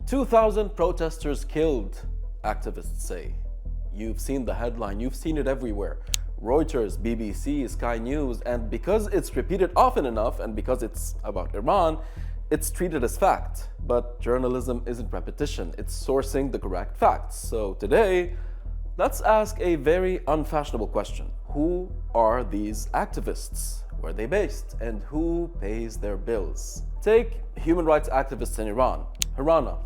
2,000 protesters killed, activists say. You've seen the headline, you've seen it everywhere. Reuters, BBC, Sky News, and because it's repeated often enough and because it's about Iran, it's treated as fact. But journalism isn't repetition, it's sourcing the correct facts. So today, let's ask a very unfashionable question. Who are these activists? Where are they based? And who pays their bills? Take human rights activists in Iran, HRANA,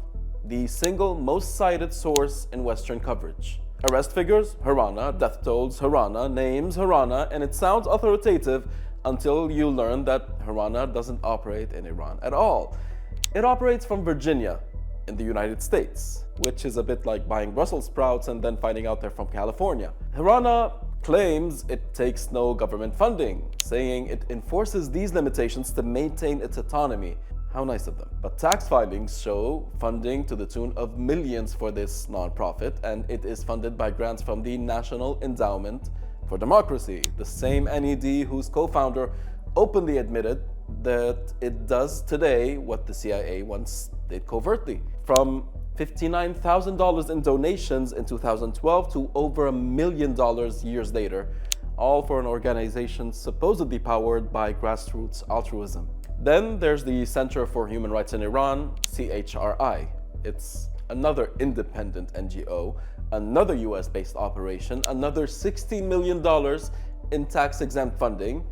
the single most cited source in Western coverage. Arrest figures, HRANA, death tolls, HRANA, names, HRANA, and it sounds authoritative until you learn that HRANA doesn't operate in Iran at all. It operates from Virginia in the United States, which is a bit like buying Brussels sprouts and then finding out they're from California. HRANA claims it takes no government funding, saying it enforces these limitations to maintain its autonomy. How nice of them. But tax filings show funding to the tune of millions for this nonprofit, and it is funded by grants from the National Endowment for Democracy, the same NED whose co-founder openly admitted that it does today what the CIA once did covertly. From $59,000 in donations in 2012 to over $1 million years later, all for an organization supposedly powered by grassroots altruism. Then there's the Center for Human Rights in Iran, CHRI. It's another independent NGO, another US-based operation, another $16 million in tax-exempt funding,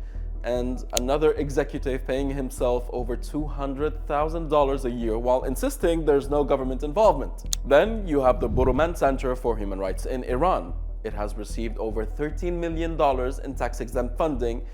and another executive paying himself over $200,000 a year while insisting there's no government involvement. Then you have the Boroumand Center for Human Rights in Iran. It has received over $13 million in tax-exempt funding,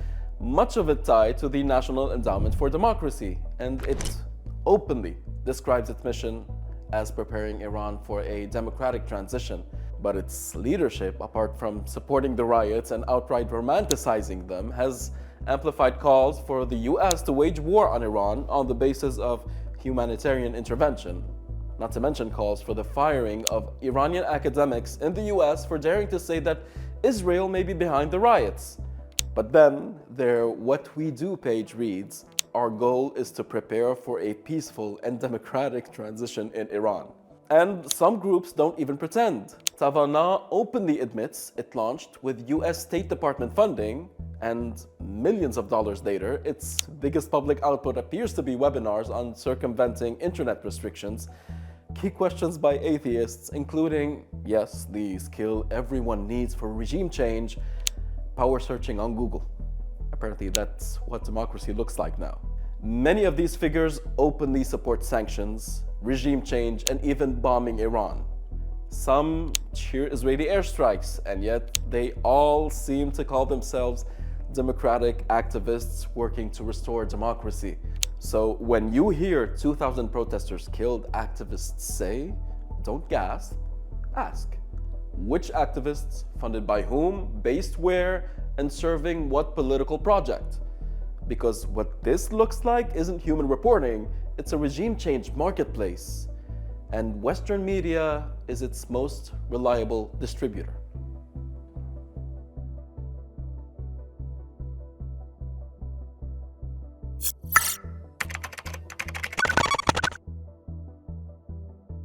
much of it tied to the National Endowment for Democracy, and it openly describes its mission as preparing Iran for a democratic transition. But its leadership, apart from supporting the riots and outright romanticizing them, has amplified calls for the US to wage war on Iran on the basis of humanitarian intervention, not to mention calls for the firing of Iranian academics in the US for daring to say that Israel may be behind the riots. But then their What We Do page reads, "Our goal is to prepare for a peaceful and democratic transition in Iran." And some groups don't even pretend. Tavaana openly admits it launched with US State Department funding, and millions of dollars later, its biggest public output appears to be webinars on circumventing internet restrictions, key questions by atheists, including, yes, the skill everyone needs for regime change, power searching on Google. Apparently that's what democracy looks like now. Many of these figures openly support sanctions, regime change, and even bombing Iran. Some cheer Israeli airstrikes, and yet they all seem to call themselves democratic activists working to restore democracy. So when you hear 2,000 protesters killed, activists say, don't gasp, ask. Which activists, funded by whom, based where, and serving what political project? Because what this looks like isn't human reporting, it's a regime change marketplace. And Western media is its most reliable distributor.